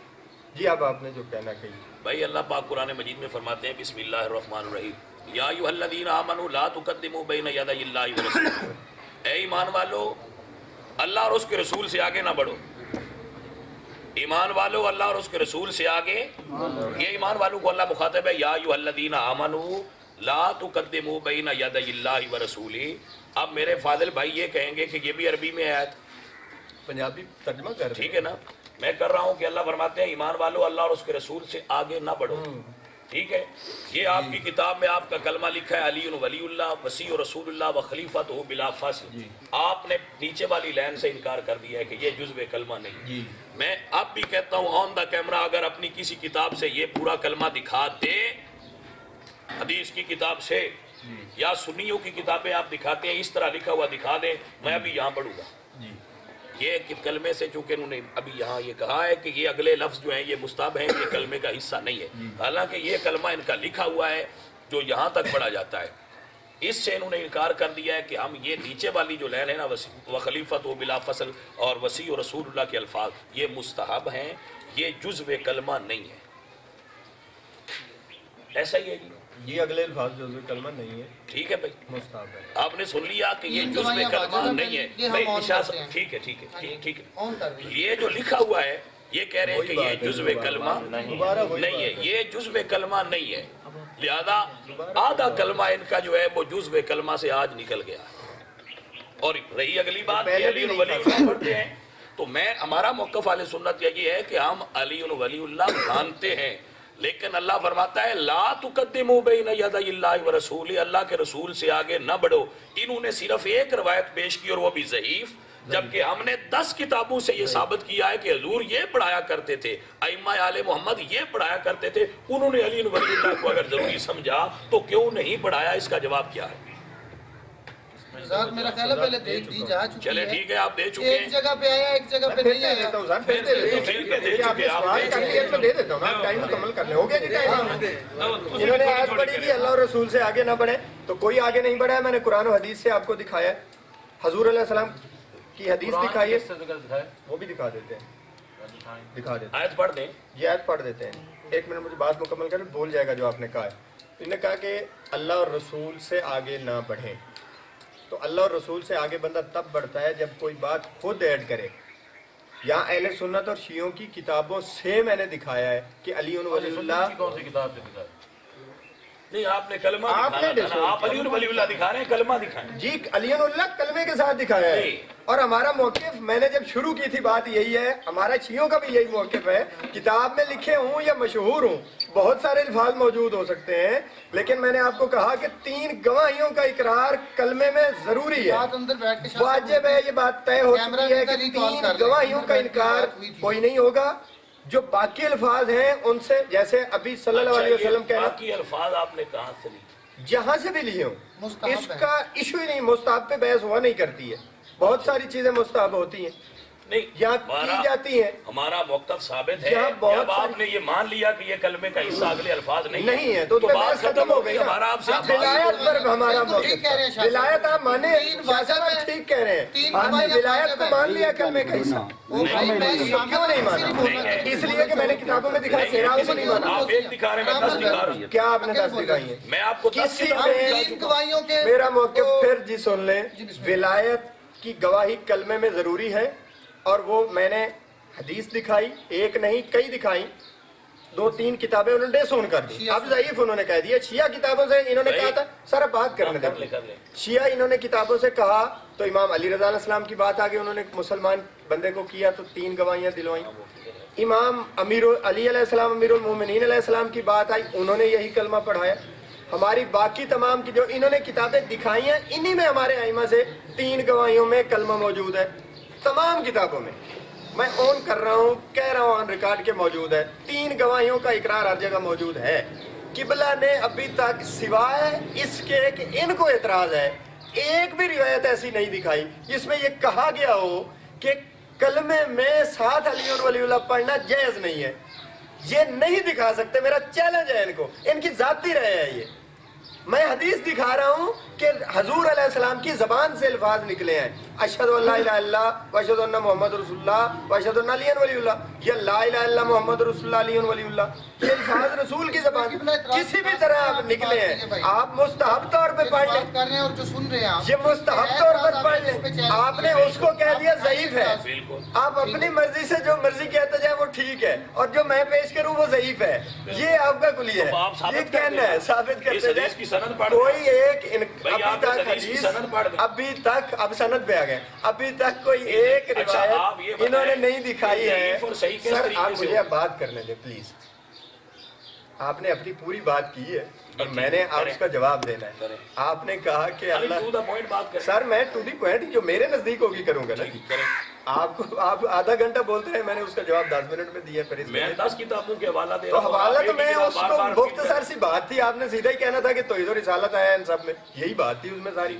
جی اب آپ نے جو کہنا کہی۔
بھائی اللہ پاک قرآن مجید میں فرماتے ہیں بسم اللہ الرحمن الرحیم یا ایھا الذین آمنوا لا تقدموا بین یدی اللہ ورسولہ، اے ایمان والو اللہ اور اس کے رسول سے آگے نہ بڑھو، ایمان والو اللہ اور اس کے رسول سے آگے، یہ ایمان والوں کو اللہ مخاطب ہے، یا ایھا الذین آمنوا لا تقدموا بین یدی اللہ ورسولہ۔ اب میرے فاضل بھائی یہ کہیں گے کہ یہ بھی عربی میں آیت،
پنجابی ترجمہ کر رہے
ٹھیک ہے نا، میں کر رہا ہوں کہ اللہ فرماتے ہیں ایمان والو اللہ اور اس کے رسول سے آگے نہ بڑھو، ٹھیک ہے، یہ آپ کی کتاب میں آپ کا کلمہ لکھا ہے علی ولی اللہ وسیع رسول اللہ و خلیفۃ بلا فصل، آپ نے نیچے والی لائن سے انکار کر دیا ہے کہ یہ جزو کلمہ نہیں۔ میں اب بھی کہتا ہوں آن دا کیمرہ اگر اپنی کسی کتاب سے یہ پورا کلمہ دکھا دے، حدیث کی کتاب سے یا سنیوں کی کتابیں آپ دکھاتے ہیں اس طرح لکھا ہوا دکھا دیں، میں ابھی یہاں پڑھوں گا۔ یہ کلمے سے چونکہ انہوں نے ابھی یہاں یہ کہا ہے کہ یہ اگلے لفظ جو ہیں یہ مستحب ہیں، یہ کلمے کا حصہ نہیں ہے، حالانکہ یہ کلمہ ان کا لکھا ہوا ہے جو یہاں تک پڑھا جاتا ہے، اس سے انہوں نے انکار کر دیا ہے کہ ہم یہ نیچے والی جو لائن ہے نا و خلیفۃ و بلا فصل اور وسیع رسول اللہ کے الفاظ یہ مستحب ہیں، یہ جزو کلمہ نہیں ہے، ایسا ہی ہے جی،
یہ اگلے الفاظ جزو کلمہ نہیں ہے،
ٹھیک ہے بھائی،
مستحب ہے۔
آپ نے سن لیا کہ یہ جزو کلمہ نہیں ہے بھائی، ٹھیک ہے ٹھیک ہے ٹھیک ہے، یہ جو لکھا ہوا ہے یہ کہہ رہے ہیں کہ یہ جزو کلمہ نہیں ہے، یہ جزو کلمہ نہیں ہے، لہذا آدھا کلمہ ان کا جو ہے وہ جزو کلمہ سے آج نکل گیا ہے۔ اور رہی اگلی بات کہ علی ولی اللہ پڑھتے ہیں، تو میں ہمارا موقف اہل سنت یہ ہے کہ ہم علی ولی اللہ مانتے ہیں، لیکن اللہ فرماتا ہے لا تقدموا بین یدی اللہ ورسولہ، اللہ کے رسول سے آگے نہ بڑھو۔ انہوں نے صرف ایک روایت پیش کی اور وہ بھی ضعیف، جبکہ ہم نے 10 کتابوں سے یہ ثابت کیا ہے کہ حضور یہ پڑھایا کرتے تھے، ائمہ آل محمد یہ پڑھایا کرتے تھے، انہوں نے علی ولی اللہ کو اگر ضروری سمجھا تو کیوں نہیں پڑھایا؟ اس کا جواب کیا ہے؟
میرا خیال ہے پہلے دیکھ دی جا چکی ہے،
چلے ٹھیک ہے آپ دے چکے
ایک
ہیں،
جگہ پہ آیا ایک جگہ پہ نہیں آیا،
پھر دے دیتا ہوں، آپ ٹائم مکمل کر لیں، ہو گیا جی ٹائم۔ انہوں نے آیت پڑھی کہ اللہ اور رسول سے آگے نہ بڑھے، تو کوئی آگے نہیں بڑھا ہے، میں نے قرآن و حدیث سے آپ کو دکھایا ہے، حضور علیہ السلام کی حدیث دکھائی ہے، وہ بھی دکھا دیتے ہیں، دکھا دیتے ہیں،
آیت پڑھ دیں،
یہ آیت پڑھ دیتے ہیں۔ ایک منٹ مجھے بات مکمل کریں، بھول جائے گا جو آپ نے کہا ہے۔ انہوں نے کہا کہ اللہ اور رسول سے آگے نہ بڑھیں، تو اللہ اور رسول سے آگے بندہ تب بڑھتا ہے جب کوئی بات خود ایڈ کرے۔ یہاں اہل سنت اور شیعوں کی کتابوں سے میں نے دکھایا ہے کہ علی ولی اللہ،
کون سی کتاب سے دکھایا؟
نہیں آپ نے کلمہ
آپ نے
دکھانا تھا نا، آپ علی ولی اللہ دکھا رہے ہیں، کلمہ دکھائیں
جی علی اللہ کلمے کے ساتھ دکھایا ہے، اور ہمارا موقف میں نے جب شروع کی تھی بات یہی ہے، ہمارا شیعوں کا بھی یہی موقف ہے، کتاب میں لکھے ہوں یا مشہور ہوں بہت سارے الفاظ موجود ہو سکتے ہیں، لیکن میں نے آپ کو کہا کہ 3 گواہیوں کا اقرار کلمے میں ضروری ہے،
بات اندر بیٹھ کے
واجب ہے، یہ بات طے ہو چکی ہے کہ 3 گواہیوں کا انکار کوئی نہیں ہوگا، جو باقی الفاظ ہیں ان سے، جیسے ابھی صلی اللہ علیہ وسلم کہنا،
باقی الفاظ آپ نے کہاں سے لی؟
جہاں سے بھی لیے ہوں، اس کا ایشو ہی نہیں، مستحب پہ بحث ہوا نہیں کرتی ہے، بہت ساری چیزیں مستحب ہوتی ہیں،
نہیں
یہاں کی جاتی ہیں،
ہمارا موقف ثابت ہے،
یہاں بہت
جب آپ نے یہ مان لیا کہ یہ کلمے کا حصہ اگلے الفاظ
نہیں ہے تو
بات ختم ہو گئی، ہمارا آپ سے
ولایت پر ہمارا
ٹھیک کہہ رہے ہیں
موقف، ولایت آپ مانے، ٹھیک کہہ رہے ہیں، آپ نے ولایت کو مان لیا کلمے کا حصہ، کیوں نہیں مانا؟ اس لیے کہ میں نے کتابوں میں دکھایا، سیراؤں کو نہیں مانا۔
آپ ایک دکھا رہے ہیں، میں 10 دکھا رہا ہوں،
کیا آپ نے 10 دکھائی ہیں؟
میں آپ کو 10
کسی
کتابیں
میں
دکھا چکا ہوں۔
گواہیوں کے
میرا موقف پھر جی سن لیں، ولایت کی گواہی کلمے میں ضروری ہے، اور وہ میں نے حدیث دکھائی، ایک نہیں کئی دکھائی، 2-3 کتابیں انہوں نے سن کر دی، اب ضعیف انہوں نے کہہ دیا۔ شیعہ کتابوں سے انہوں نے کہا تھا، سر اب بات کرنے دیں، شیعہ انہوں نے کتابوں سے کہا تو امام علی رضا علیہ السلام کی بات آگے انہوں نے مسلمان بندے کو کیا تو 3 گواہیاں دلوائیں۔ امام علی علیہ السلام امیر المومنین علیہ السلام کی بات آئی، انہوں نے یہی کلمہ پڑھایا۔ ہماری باقی تمام کی جو انہوں نے کتابیں دکھائی ہیں، انہی میں ہمارے ائمہ سے 3 گواہیوں میں کلمہ موجود ہے، تمام کتابوں میں، میں اون کر رہا ہوں، کہہ رہا ہوں آن ریکارڈ کے موجود ہے، 3 گواہیوں کا اقرار ہر جگہ موجود ہے۔ قبلہ نے ابھی تک سوائے اس کے کہ ان کو اعتراض ہے، ایک بھی روایت ایسی نہیں دکھائی جس میں یہ کہا گیا ہو کہ کلمے میں ساتھ علی ولی اللہ پڑھنا جائز نہیں ہے۔ یہ نہیں دکھا سکتے، میرا چیلنج ہے ان کو، ان کی ذاتی رائے ہے یہ۔ میں حدیث دکھا رہا ہوں کہ حضور علیہ السلام کی زبان سے الفاظ نکلے ہیں، اشہد ان لا الہ الا اللہ واشہد ان محمد رسول اللہ واشہد ان علی ولی اللہ، یا لا الہ الا محمد رسول اللہ علی ولی اللہ، یہ الفاظ رسول کی زبان کسی بھی طرح آپ نکلے ہیں، آپ مستحب طور پہ پڑھ لیں،
کر رہے ہیں اور جو سن رہے ہیں
یہ مستحب طور پر پڑھ لیں۔ آپ نے اس کو کہہ دیا ضعیف ہے، آپ اپنی مرضی سے جو مرضی کہتے جائے وہ ٹھیک ہے، اور جو میں پیش کروں وہ ضعیف ہے، یہ آپ کا کلیہ ہے، یہ کہنا ہے، ثابت کرتے جائیں۔ کوئی ایک ابھی تک حدیث، ابھی تک اب سند پہ آ گئے، ابھی تک کوئی ایک روایت انہوں نے نہیں دکھائی ہے۔ سر آپ مجھے اب بات کرنے دیں پلیز، آپ نے اپنی پوری بات کی ہے اور میں نے آپ اس کا جواب دینا ہے۔ آپ نے کہا کہ اللہ، سر میں ٹو دی پوائنٹ جو میرے نزدیک ہوگی کروں گا نا، آپ آدھا گھنٹہ بولتے ہیں، میں نے اس کا جواب 10 منٹ میں دیا، پھر
میں 10 کتابوں کے حوالہ دے
تو حوالہ تو میں اس کو مختصر سی بات تھی، آپ نے سیدھا ہی کہنا تھا کہ توحید و رسالت آیا ان سب میں، یہی بات تھی اس میں ساری۔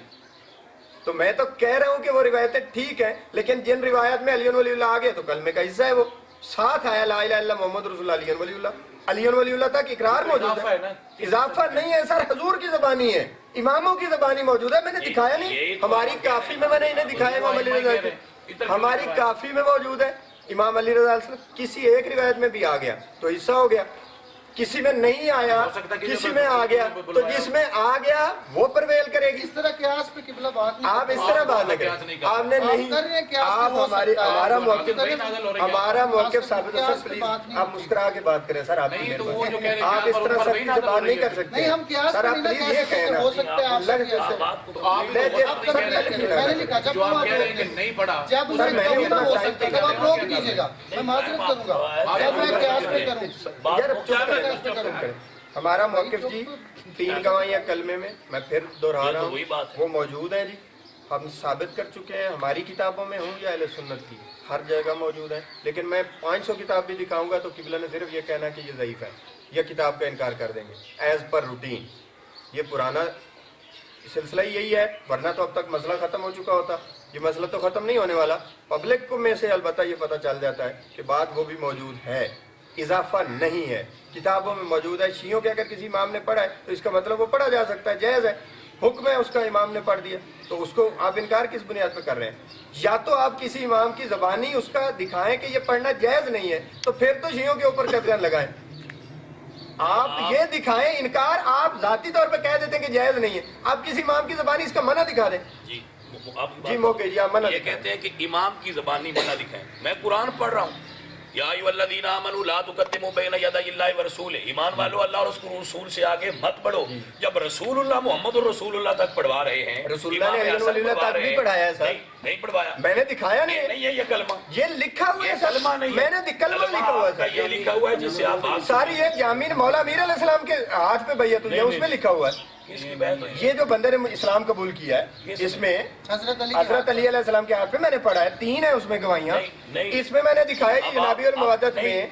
تو میں تو کہہ رہا ہوں کہ وہ روایتیں ٹھیک ہیں، لیکن جن روایت میں علی ولی اللہ آگے تو کلمے کا حصہ ہے، وہ ساتھ آیا لا الہ الا محمد رسول اللہ علی ولی اللہ، علی ولی اللہ تک اقرار موجود ہے، اضافہ نہیں ہے سر، حضور کی زبانی ہے، اماموں کی زبانی موجود ہے، میں نے دکھایا نہیں، ہماری کافی میں نے انہیں دکھایا، امام علی رضا کی ہماری کافی میں موجود ہے، امام علی رضا علیہ السلام کسی ایک روایت میں بھی آ گیا تو حصہ ہو گیا، کسی میں نہیں آیا کسی میں آ گیا، تو جس میں آ گیا وہ پرویل کرے گی۔
اس طرح قیاس پہ قبلہ بات نہیں،
آپ اس طرح بات نہ کریں، آپ نے نہیں، آپ ہمارا موقف ثابت ہے سر، پلیز آپ مسکرا کے بات کریں سر، آپ اس طرح سر سے بات نہیں کر سکتے
نہیں، ہم قیاس
سر، آپ پلیز یہ کہنا
ہو سکتا ہے آپ سے، میں نے لکھا جب
نہیں پڑھا،
جب اسے کہوں نا ہو سکتا ہے، تب آپ روک دیجیے گا، میں معذرت کروں گا، جب میں قیاس پہ کروں۔
ہمارا موقف جی 3 گواہیاں کلمے میں پھر دوہرا رہا ہوں، وہ موجود ہیں جی، ہم ثابت کر چکے ہیں، ہماری کتابوں میں ہوں یا اہل سنت کی، ہر جگہ موجود ہے، لیکن میں 500 کتاب بھی دکھاؤں گا تو قبلہ نے صرف یہ کہنا کہ یہ ضعیف ہے، یہ کتاب کا انکار کر دیں گے ایز پر روٹین۔ یہ پرانا سلسلہ یہی ہے، ورنہ تو اب تک مسئلہ ختم ہو چکا ہوتا، یہ مسئلہ تو ختم نہیں ہونے والا، پبلک کو میں سے البتہ یہ پتہ چل جاتا ہے کہ بات وہ بھی موجود ہے، اضافہ نہیں ہے، کتابوں میں موجود ہے۔ شیعوں کے اگر کسی امام نے پڑھا ہے تو اس کا مطلب وہ پڑھا جا سکتا ہے، جائز ہے، حکم ہے اس کا، امام نے پڑھ دیا تو اس کو آپ انکار کس بنیاد پہ کر رہے ہیں؟ یا تو آپ کسی امام کی زبانی اس کا دکھائیں کہ یہ پڑھنا جائز نہیں ہے، تو پھر تو شیعوں کے اوپر قدغن لگائیں، آپ یہ دکھائیں، انکار آپ ذاتی طور پہ کہہ دیتے ہیں کہ جائز نہیں ہے، آپ کسی امام کی زبانی اس کا منع دکھا دیں جی، موقع جی آپ منع
یہ کہتے ہیں کہ امام کی زبانی منع دکھائیں، میں قرآن پڑھ رہا ہوں، یا ایھا الذین آمنوا لا تقدموا بین یدی اللہ ورسولہ، ایمان والو اللہ اور اس کو رسول سے آگے مت بڑھو۔ جب رسول اللہ محمد رسول اللہ تک پڑھوا رہے ہیں،
رسول اللہ نے علی ولی اللہ تک بھی پڑھایا ہے سر،
نہیں پڑھوایا،
میں نے دکھایا نہیں
ہے یہ کلمہ،
یہ لکھا ہوا ہے سر،
کلمہ نہیں،
میں نے کلمہ لکھا ہوا ہے،
یہ لکھا ہوا ہے جس سے آپ
ساری یہ جامین مولا امیر علیہ السلام کے ہاتھ پہ بیعت ہوئی ہے، اس میں لکھا ہوا ہے، یہ جو بندے نے اسلام قبول کیا ہے اس میں حضرت علی علیہ السلام کے ہاتھ پہ میں نے پڑھا ہے، 3 ہیں اس میں گواہیاں، اس میں نے دکھایا کہ جنابی المودت میں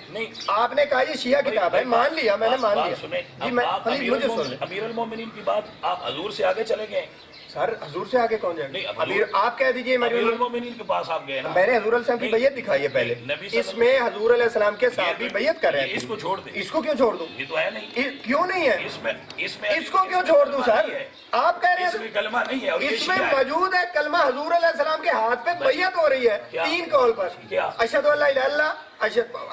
آپ نے کہا یہ شیعہ کتاب ہے، مان لیا، میں نے مان لیا جی، میں پلیز مجھے سن لیں،
امیر المومنین کی بات آپ حضور سے آگے چلے گئے
سر، حضور سے آگے کون جائے گا؟ امیر آپ کہہ دیجئے،
امیر المومنین کے پاس آپ گئے نا،
میں نے حضور علیہ السلام کی بیعت دکھائی ہے پہلے، اس میں حضور علیہ السلام کے صحابی بیعت کر رہے ہیں،
اس کو چھوڑ دیں،
اس کو کیوں چھوڑ دوں؟
یہ تو ہے نہیں،
کیوں نہیں ہے؟ اس کو کیوں چھوڑ دوں سر؟ آپ کہہ رہے ہیں
کلمہ نہیں ہے،
اس میں موجود ہے کلمہ حضور علیہ السلام کے ہاتھ ہاتھ پہ بیعت ہو رہی ہے 3 قول پر، اشہد ان لا الہ الا اللہ،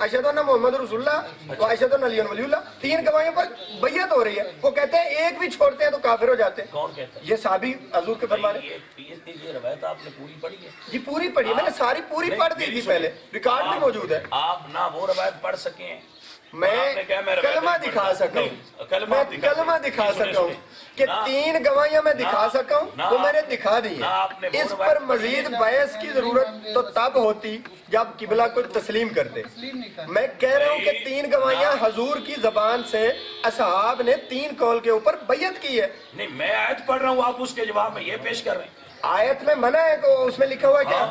اشہد ان محمد رسول اللہ و اشہد ان علی ولی اللہ، 3 گواہیوں پر بیعت ہو رہی ہے. وہ کہتے ہیں ایک بھی چھوڑتے ہیں تو کافر ہو جاتے ہیں.
کون کہتا ہے؟
یہ صحابی حضور کے فرمانے.
یہ روایت آپ نے پوری پڑھی ہے؟
جی پوری پڑھی ہے، میں نے ساری پوری پڑھ دی تھی پہلے، ریکارڈ میں موجود ہے.
آپ نہ وہ روایت پڑھ سکیں،
میں کلمہ دکھا سکا ہوں، میں کلمہ دکھا سکا ہوں کہ 3 گواہیاں میں دکھا سکا ہوں، وہ میں نے دکھا دی ہیں. اس پر مزید بحث کی ضرورت تو تب ہوتی جب قبلہ کو تسلیم کرتے. میں کہہ رہا ہوں کہ 3 گواہیاں حضور کی زبان سے اصحاب نے 3 قول کے اوپر بیعت کی ہے.
نہیں میں آیت پڑھ رہا ہوں، آپ اس کے جواب میں یہ پیش کر رہے ہیں.
آیت میں منع ہے تو اس میں لکھا ہوا ہے کیا؟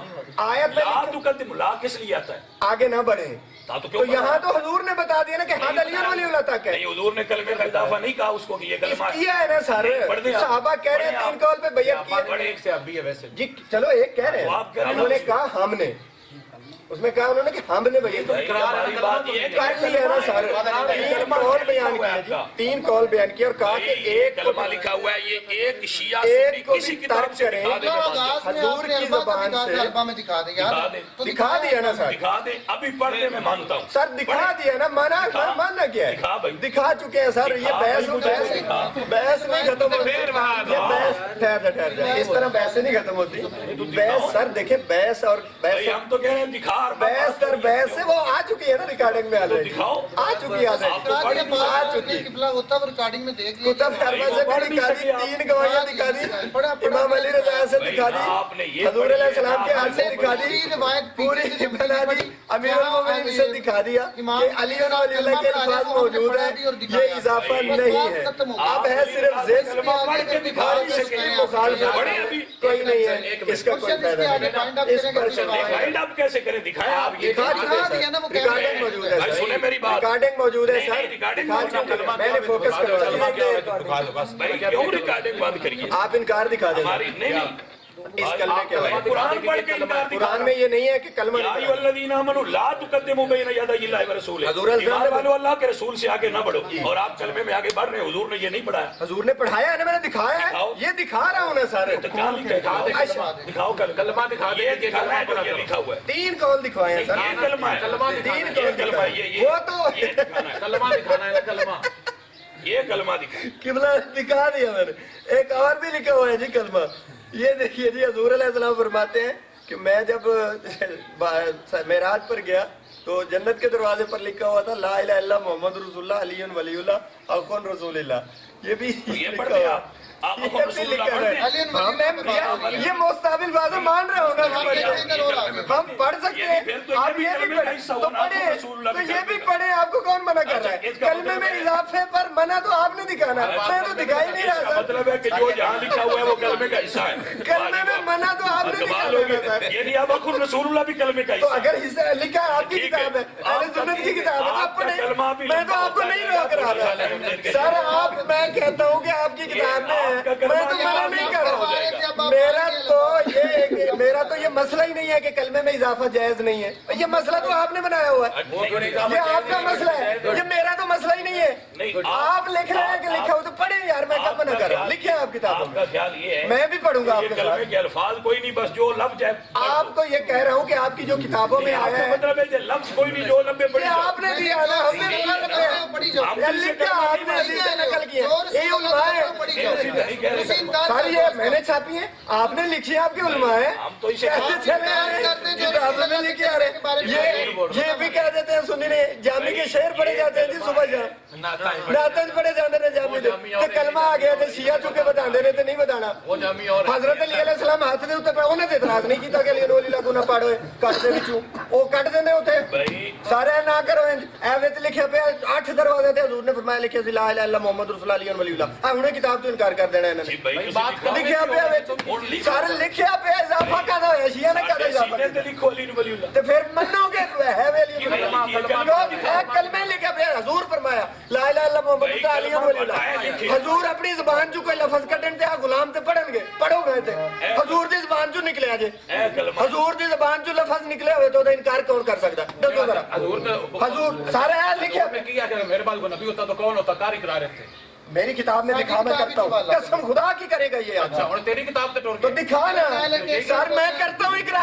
آیت میں
لا تقدم، لا کس لیے آتا ہے؟
آگے نہ بڑھیں تو یہاں تو حضور نے بتا دیا نا کہ ہاں علی ولی اللہ تک ہے.
نہیں حضور نے کلمے کا اضافہ نہیں کہا اس کو کہ یہ کلمہ
کیا ہے نا سر، صحابہ کہہ رہے ہیں 3 قول پہ بیعت کی ہے.
ایک سے اب بھی ہے ویسے
جی چلو ایک کہہ رہے ہیں، انہوں نے کہا ہم نے، اس میں کہا انہوں نے کہ ہم نے بیعت
ہماری بات یہ
کر لیا نا سر. 3 قول بیان کیا جی، 3 قول بیان کیا اور کہا کہ ایک
کلمہ لکھا ہوا ہے، یہ ایک شیعہ
ایک کو
کسی
بھی
کتاب
ترک
سے
کریں.
دکھا دے،
حضور کی زبان سے
عربہ میں دکھا دیں یار،
دکھا دیا نا سر.
دکھا دے، ابھی پڑھ دے میں مانتا ہوں.
سر دکھا دیا نا، مانا کیا ہے؟ دکھا چکے ہیں سر. یہ بحث نہیں ختم ہوتی، یہ بحث ٹھہر جائے، اس طرح بحث نہیں ختم ہوتی. بحث سر دیکھیں، بحث اور
بھائی ہم تو کہہ رہے ہیں دکھا،
بحث در بحث سے وہ آ چکی ہے نا ریکارڈنگ میں، آ چکی ہے.
قبلہ ہوتا ہے ریکارڈنگ میں دیکھ لیجیے.
کتب فرما سے بھی دکھا دی، 3 گواہیاں دکھا دی، امام علی رضا سے دکھا دی، حضور علیہ السلام کے ہاتھ سے دکھا دی، پوری بنا دی، امیر المومنین سے دکھا دیا کہ علی اور ولی اللہ کے الفاظ موجود ہیں، یہ اضافہ نہیں ہے. اب ہے صرف ذکر اور اس کی مخالفت کوئی نہیں ہے، اس کا کوئی فائدہ نہیں. اس پر
فائنڈ اپ کیسے کریں؟ دکھائیں آپ. یہ
ریکارڈنگ موجود ہے،
سنیں میری بات،
ریکارڈنگ موجود ہے سر. میں نے فوکس کروا دیا.
بھائی کیوں ریکارڈنگ بند کریے؟
آپ انکار دکھا دیں.
ہماری نہیں،
اس کلمے کے بارے میں
قرآن پڑھ کے انکار دکھا.
قرآن میں یہ نہیں ہے کہ کلمہ
یا
نہیں
ایھا الذین آمنوا لا تقدموا بین یدی اللہ ورسولہ.
حضور
ایمان والو اللہ کے رسول سے آگے نہ بڑھو، اور آپ کلمے میں آگے بڑھ رہے ہیں. حضور نے یہ نہیں پڑھایا.
حضور نے پڑھایا ہے نا، میں نے دکھایا ہے، یہ دکھا رہا ہوں نا سر.
دکھاؤ کلمہ دکھا دے، یہ کلمہ ہے جو یہ لکھا ہوا ہے.
3 قول دکھوائے ہیں سر.
یہ کلمہ ہے،
3 قول
کلمہ ہے، یہ
وہ تو
کلمہ دکھانا ہے نا، کلمہ
یہ کلمہ دکھا.
قبلہ دکھا دیا میں نے. ایک اور بھی لکھا ہوا ہے جی کلمہ. یہ دیکھیے جی، حضور علیہ السلام فرماتے ہیں کہ میں جب معراج پر گیا تو جنت کے دروازے پر لکھا ہوا تھا لا الہ الا محمد رسول اللہ علی ولی اللہ اخون رسول اللہ. یہ بھی لکھا ہوا. یہ مستقبل بازو مان رہے ہوں گے، ہم پڑھ سکتے ہیں. آپ یہ بھی پڑھیں تو پڑھیں، تو یہ بھی پڑھیں. آپ کو کون منع کر رہا ہے؟ کلمے میں اضافے پر منع تو آپ نے دکھانا، میں تو دکھا ہی نہیں رہا.
مطلب ہے کہ جو جہاں لکھا ہوا ہے وہ کلمے کا حصہ ہے.
کلمے میں منع تو آپ نے دکھانا.
یہ نہیں، اب اخون رسول اللہ بھی کلمے کا
تو
حصہ ہے.
اگر حصہ لکھا ہے، آپ کی کتاب ہے، اہل سنت کی کتاب ہے، آپ پڑھیں. میں تو آپ کو نہیں روک رہا تھا سر. آپ، میں کہتا ہوں کہ آپ کی کتاب میں ہے، میں تو منع نہیں کر رہا. میرا تو یہ مسئلہ ہی نہیں ہے کہ کلمے میں اضافہ جائز نہیں ہے. یہ مسئلہ تو آپ نے بنایا ہوا ہے، یہ آپ کا مسئلہ ہے، یہ میرا تو مسئلہ ہی نہیں ہے. آپ لکھ رہے ہیں کہ لکھا ہو تو پڑھیں یار، میں کب منع کر رہا ہوں؟ لکھیں آپ کتابوں
آپ کا خیال یہ ہے
میں بھی پڑھوں گا آپ کے
کلمے
ساتھ.
کے الفاظ کوئی نہیں، بس جو لفظ ہے.
آپ کو یہ کہہ رہا ہوں کہ آپ کی جو کتابوں میں آیا ہے،
مطلب ہے لفظ کوئی نہیں، جو لمبے پڑے
یہ آپ نے دیا نا، ہم نے لکھا آپ نے حدیث سے نقل کیا. یہ علماء ہے سر، یہ میں نے چھاپی ہے، آپ نے لکھی، آپ کے علماء ہے.
ہم تو اسے
یہ بھی کہہ دیتے ہیں سنی نے جامی کے شعر پڑھے جاتے ہیں جی صبح جہاں ناتن پڑھے جاتے ہیں جامی دے تے کلمہ آ گیا تے شیعہ چونکہ بتا دے رہے تے نہیں بتانا. حضرت علی علیہ السلام ہاتھ دے اوپر انہیں تے اعتراض نہیں کیتا کہ علی ولی اللہ کو نہ پڑھو کٹ دے وچوں او کٹ دیندے اوتھے سارے نہ کرو. اے وچ لکھیا پیا 8 دروازے تے حضور نے فرمایا لکھیا سی لا الہ الا محمد رسول اللہ علی ولی اللہ. ہن کتاب تو انکار کر دینا انہاں نے. لکھیا پیا وچ سارے لکھیا پیا اضافہ کردا ہویا شیعہ نے کردا اضافہ تے پھر منو گے ہے ولی کلمے لکھا پیا. حضور فرمایا لا الہ الا محمد رسول اللہ علی ولی اللہ. حضور اپنی زبان چوں کوئی لفظ کڈن تے غلام تے پڑھن گے، پڑھو گے تے حضور دی زبان چوں نکلیا جے، حضور دی زبان چوں لفظ نکلے ہوئے تو دا انکار کون کر سکدا؟ دسو ذرا. حضور سارے لکھیا
کیا کہ میرے پاس کو نبی ہوتا تو کون ہوتا؟ کار اقرار رہتے.
میری کتاب میں لکھا، میں کرتا ہوں، قسم خدا کی کرے گا یہ.
اچھا اور تیری کتاب تے ٹور
تو دکھا نا سر، میں کرتا ہوں اقرار.